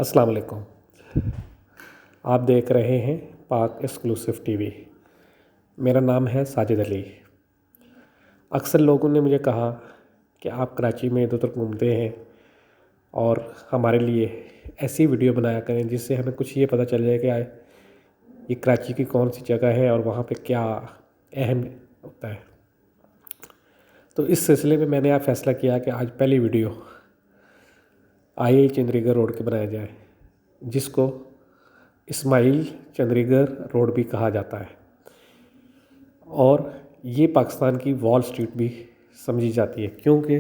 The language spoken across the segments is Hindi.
अस्सलाम वालेकुम। आप देख रहे हैं पाक एक्सक्लूसिव टीवी। मेरा नाम है साजिद अली। अक्सर लोगों ने मुझे कहा कि आप कराची में इधर उधर घूमते हैं और हमारे लिए ऐसी वीडियो बनाया करें जिससे हमें कुछ ये पता चल जाए कि ये कराची की कौन सी जगह है और वहाँ पे क्या अहम होता है। तो इस सिलसिले में मैंने आज फ़ैसला किया कि आज पहली वीडियो आई चंद्रीगढ़ रोड की बनाया जाए, जिसको इस्माइल चंद्रीगढ़ रोड भी कहा जाता है और ये पाकिस्तान की वॉल स्ट्रीट भी समझी जाती है, क्योंकि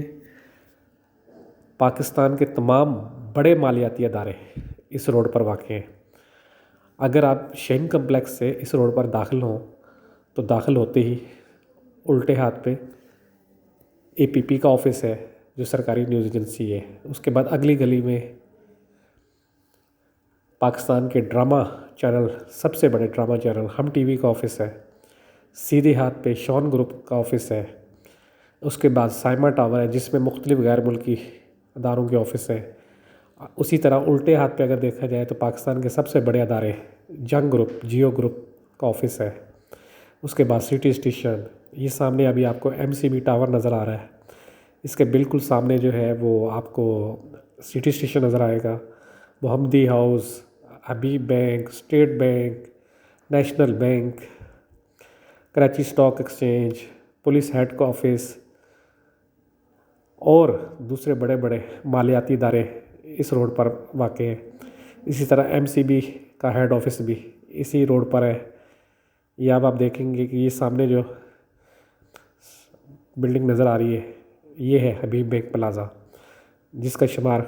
पाकिस्तान के तमाम बड़े मालियाती अदारे इस रोड पर वाक़ हैं। अगर आप शाहीन कम्प्लेक्स से इस रोड पर दाखिल हों तो दाखिल होते ही उल्टे हाथ पे APP का ऑफिस है, जो सरकारी न्यूज़ एजेंसी है। उसके बाद अगली गली में पाकिस्तान के ड्रामा चैनल, सबसे बड़े ड्रामा चैनल हम टीवी का ऑफिस है। सीधे हाथ पे शॉन ग्रुप का ऑफिस है। उसके बाद साइमा टावर है, जिसमें मुख्तलिफ गैर मुल्की अदारों के ऑफिस हैं। उसी तरह उल्टे हाथ पे अगर देखा जाए तो पाकिस्तान के सबसे बड़े अदारे जंग ग्रुप, जियो ग्रुप का ऑफिस है। उसके बाद सिटी स्टेशन, ये सामने अभी आपको MCB टावर नज़र आ रहा है। इसके बिल्कुल सामने जो है वो आपको सिटी स्टेशन नज़र आएगा। Mohammadi house, Habib bank, state bank, national bank, Karachi stock exchange, police head का ऑफिस और दूसरे बड़े बड़े मालियाती इदारे इस रोड पर वाक़ हैं। इसी तरह MCB का हेड ऑफिस भी इसी रोड पर है। ये अब आप देखेंगे कि ये सामने जो बिल्डिंग नज़र आ रही है, ये है हबीब बैंक प्लाज़ा, जिसका शुमार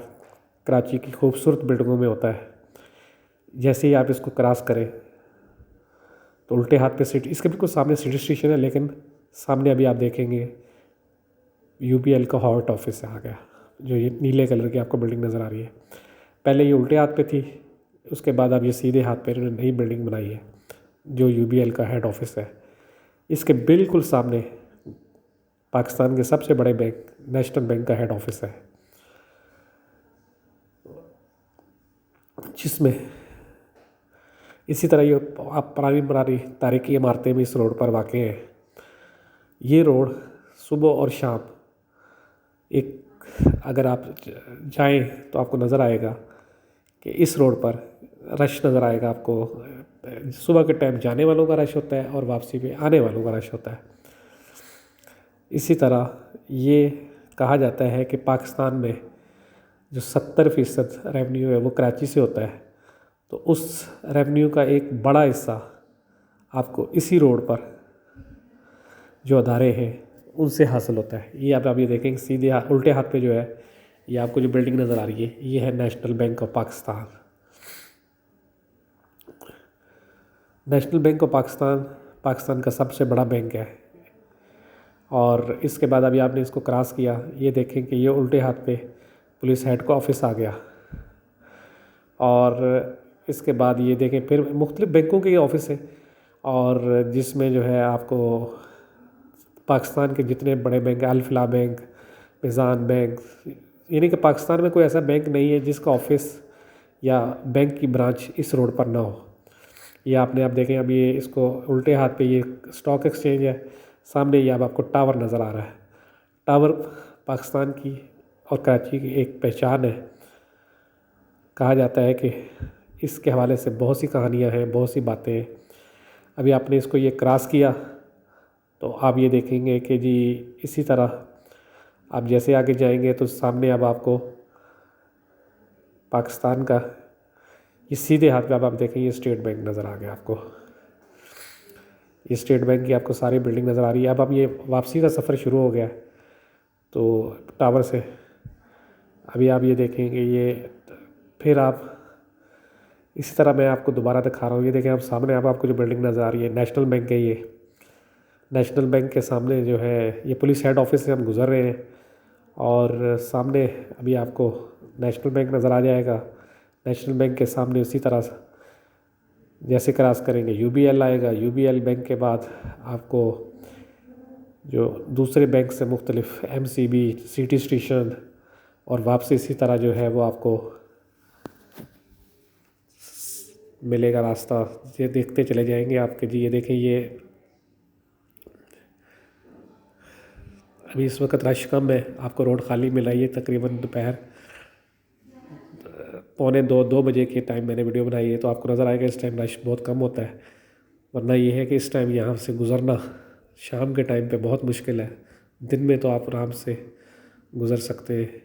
कराची की खूबसूरत बिल्डिंगों में होता है। जैसे ही आप इसको क्रॉस करें तो उल्टे हाथ पे इसके बिल्कुल सामने सिटी स्टेशन है, लेकिन सामने अभी आप देखेंगे UBL का हॉट ऑफिस आ गया, जो ये नीले कलर की आपको बिल्डिंग नज़र आ रही है। पहले ये उल्टे हाथ पे थी, उसके बाद अब ये सीधे हाथ पे इन्होंने नई बिल्डिंग बनाई है, जो UBL का हेड ऑफिस है। इसके बिल्कुल सामने पाकिस्तान के सबसे बड़े बैंक नेशनल बैंक का हेड ऑफिस है, जिसमें इसी तरह ये आप पुरानी तारीखी इमारतें भी इस रोड पर वाक़ हैं। ये रोड सुबह और शाम अगर आप जाएं तो आपको नज़र आएगा कि इस रोड पर रश नज़र आएगा आपको। सुबह के टाइम जाने वालों का रश होता है और वापसी पे आने वालों का रश होता है। इसी तरह ये कहा जाता है कि पाकिस्तान में जो 70% रेवेन्यू है वो कराची से होता है, तो उस रेवेन्यू का एक बड़ा हिस्सा आपको इसी रोड पर जो अदारे हैं उनसे हासिल होता है। ये आप ये देखेंगे सीधे उल्टे हाथ पे जो है, ये आपको जो बिल्डिंग नज़र आ रही है, ये है national bank of Pakistan. National bank of Pakistan का सबसे बड़ा बैंक है। और इसके बाद अभी आपने इसको क्रॉस किया, ये देखें कि ये उल्टे हाथ पे पुलिस हेड का ऑफिस आ गया। और इसके बाद ये देखें फिर मुख्तलिफ बैंकों के ऑफिस है, और जिसमें जो है आपको पाकिस्तान के जितने बड़े बैंक हैं, अल-फलाह बैंक, मिज़ान बैंक, यानी कि पाकिस्तान में कोई ऐसा बैंक नहीं है जिसका ऑफिस या बैंक की ब्रांच इस रोड पर ना हो। ये आप देखें, अब ये इसको उल्टे हाथ पे ये स्टॉक एक्सचेंज है, सामने ये अब आपको टावर नज़र आ रहा है। टावर पाकिस्तान की और कराची की एक पहचान है। कहा जाता है कि इसके हवाले से बहुत सी कहानियाँ हैं, बहुत सी बातें हैं। अभी आपने इसको ये क्रॉस किया तो आप ये देखेंगे कि जी इसी तरह आप जैसे आगे जाएंगे तो सामने अब आपको पाकिस्तान का ये सीधे हाथ पे अब आप देखेंगे स्टेट बैंक नज़र आ गया आपको। ये स्टेट बैंक की आपको सारी बिल्डिंग नज़र आ रही है। अब ये वापसी का सफ़र शुरू हो गया तो टावर से अभी आप ये देखेंगे, ये फिर आप इसी तरह मैं आपको दोबारा दिखा रहा हूँ। ये देखें आप सामने अब आपको जो बिल्डिंग नज़र आ रही है, नेशनल बैंक है। ये नेशनल बैंक के सामने जो है ये पुलिस हेड ऑफिस से हम गुज़र रहे हैं, और सामने अभी आपको नेशनल बैंक नज़र आ जाएगा। नेशनल बैंक के सामने उसी तरह जैसे क्रॉस करेंगे UBL आएगा। UBL बैंक के बाद आपको जो दूसरे बैंक से मुख्तलिफ MCB, सिटी स्टेशन, और वापसी इसी तरह जो है वो आपको मिलेगा रास्ता, ये देखते चले जाएंगे आपके जी। ये देखें, ये अभी इस वक्त रश कम है, आपको रोड खाली मिला। ये तकरीबन दोपहर 1:45-2 बजे के टाइम मैंने वीडियो बनाई है, तो आपको नज़र आएगा इस टाइम रश बहुत कम होता है। वरना ये है कि इस टाइम यहाँ से गुज़रना शाम के टाइम पे बहुत मुश्किल है। दिन में तो आप आराम से गुज़र सकते हैं।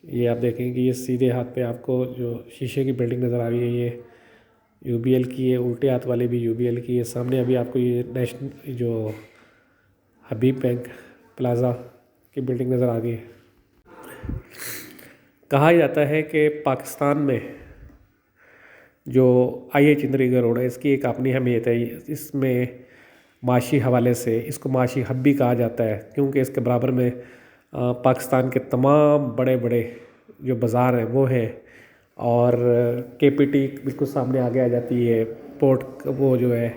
ये आप देखेंगे, ये सीधे हाथ पे आपको जो शीशे की बिल्डिंग नज़र आ रही है, ये यूबीएल की है। उल्टे हाथ वाले भी यूबीएल की है। सामने अभी आपको ये नेशनल जो हबीब बैंक प्लाज़ा की बिल्डिंग नज़र आ रही है। कहा जाता है कि पाकिस्तान में जो आई चंद्रीगढ़ रोड है, इसकी एक अपनी अहमियत है। इसमें माशी हवाले से इसको माशी हब भी कहा जाता है, क्योंकि इसके बराबर में पाकिस्तान के तमाम बड़े बड़े जो बाज़ार हैं वो हैं। और केपीटी बिल्कुल सामने आगे आ जाती है। पोर्ट वो जो है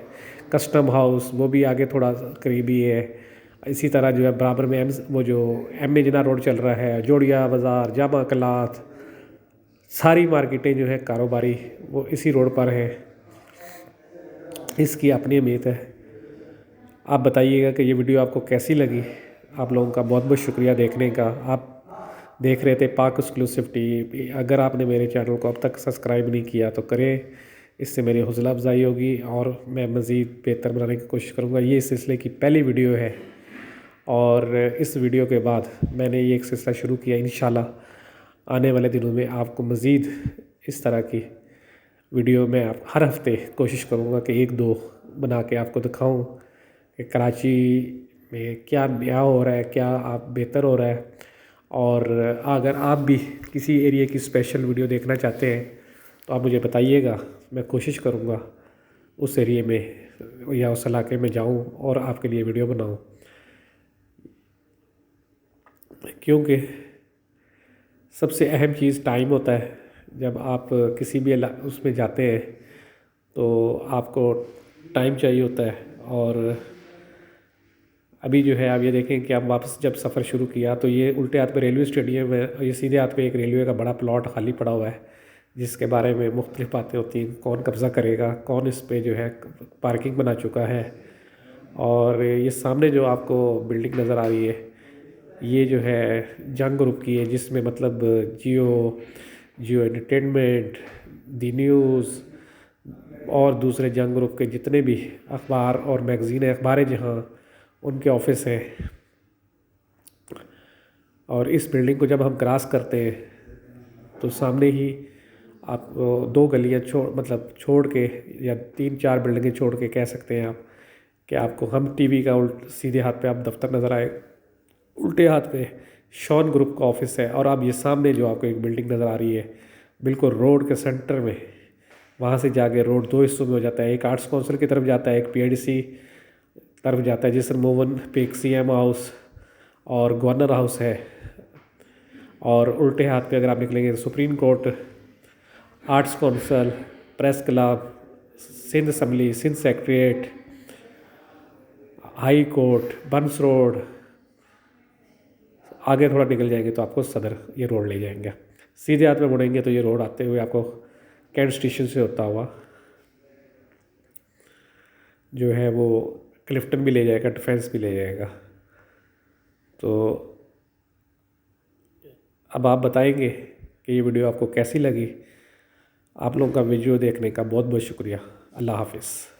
कस्टम हाउस, वो भी आगे थोड़ा करीबी है। इसी तरह जो है बराबर में वो जो एम ए जिना रोड चल रहा है, जोड़िया बाज़ार, जामा कलात, सारी मार्केटें जो है कारोबारी वो इसी रोड पर हैं। इसकी अपनी अहमियत है। आप बताइएगा कि ये वीडियो आपको कैसी लगी। आप लोगों का बहुत बहुत शुक्रिया देखने का। आप देख रहे थे पाक एक्सक्लूसिव टीवी। अगर आपने मेरे चैनल को अब तक सब्सक्राइब नहीं किया तो करें, इससे मेरी हौसला अफजाई होगी और मैं मज़ीद बेहतर बनाने की कोशिश करूँगा। ये इस सिलसिले की पहली वीडियो है और इस वीडियो के बाद मैंने ये एक सिलसिला शुरू किया। इंशाल्लाह आने वाले दिनों में आपको मज़ीद इस तरह की वीडियो में आप हर हफ्ते कोशिश करूँगा कि 1-2 बना के आपको दिखाऊँ कि कराची में क्या नया हो रहा है, क्या आप बेहतर हो रहा है। और अगर आप भी किसी एरिया की स्पेशल वीडियो देखना चाहते हैं तो आप मुझे बताइएगा, मैं कोशिश करूँगा उस एरिया में या उस इलाके में जाऊँ और आपके लिए वीडियो बनाऊँ। क्योंकि सबसे अहम चीज़ टाइम होता है। जब आप किसी भी उसमें जाते हैं तो आपको टाइम चाहिए होता है। और अभी जो है आप ये देखें कि हम वापस जब सफ़र शुरू किया तो ये उल्टे हाथ पे रेलवे स्टेडियम है, ये सीधे हाथ पे एक रेलवे का बड़ा प्लॉट खाली पड़ा हुआ है, जिसके बारे में मुख्तलिफ बातें होती हैं। कौन कब्ज़ा करेगा, कौन इस पे जो है पार्किंग बना चुका है। और ये सामने जो आपको बिल्डिंग नज़र आ रही है, ये जो है जंग ग्रुप की है, जिसमें मतलब जियो एंटरटेनमेंट, दी न्यूज़ और दूसरे जंग ग्रुप के जितने भी अखबार और मैगज़ीन है, अखबार जहाँ उनके ऑफिस हैं। और इस बिल्डिंग को जब हम क्रॉस करते हैं तो सामने ही आप 2 गलियाँ छोड़ के या 3-4 बिल्डिंगें छोड़ के कह सकते हैं आप कि आपको हम टीवी का सीधे हाथ पे आप दफ्तर नज़र आए, उल्टे हाथ पे शॉन ग्रुप का ऑफिस है। और अब ये सामने जो आपको एक बिल्डिंग नज़र आ रही है बिल्कुल रोड के सेंटर में, वहाँ से जाके रोड 2 हिस्सों में हो जाता है। एक आर्ट्स काउंसिल की तरफ जाता है, एक पीआईडीसी तरफ जाता है, जिसमें मोवन पे एक सीएम हाउस और गवर्नर हाउस है। और उल्टे हाथ पे अगर आप निकलेंगे तो supreme court, arts council, press club, Sindh assembly, Sindh secretariat, high court, Burns road. आगे थोड़ा निकल जाएंगे तो आपको सदर ये रोड ले जाएंगे। सीधे हाथ में मुड़ेंगे तो ये रोड आते हुए आपको कैंट स्टेशन से होता हुआ जो है वो क्लिफ्टन भी ले जाएगा, डिफेंस भी ले जाएगा। तो अब आप बताएंगे कि ये वीडियो आपको कैसी लगी। आप लोगों का वीडियो देखने का बहुत बहुत शुक्रिया। अल्लाह हाफिज़।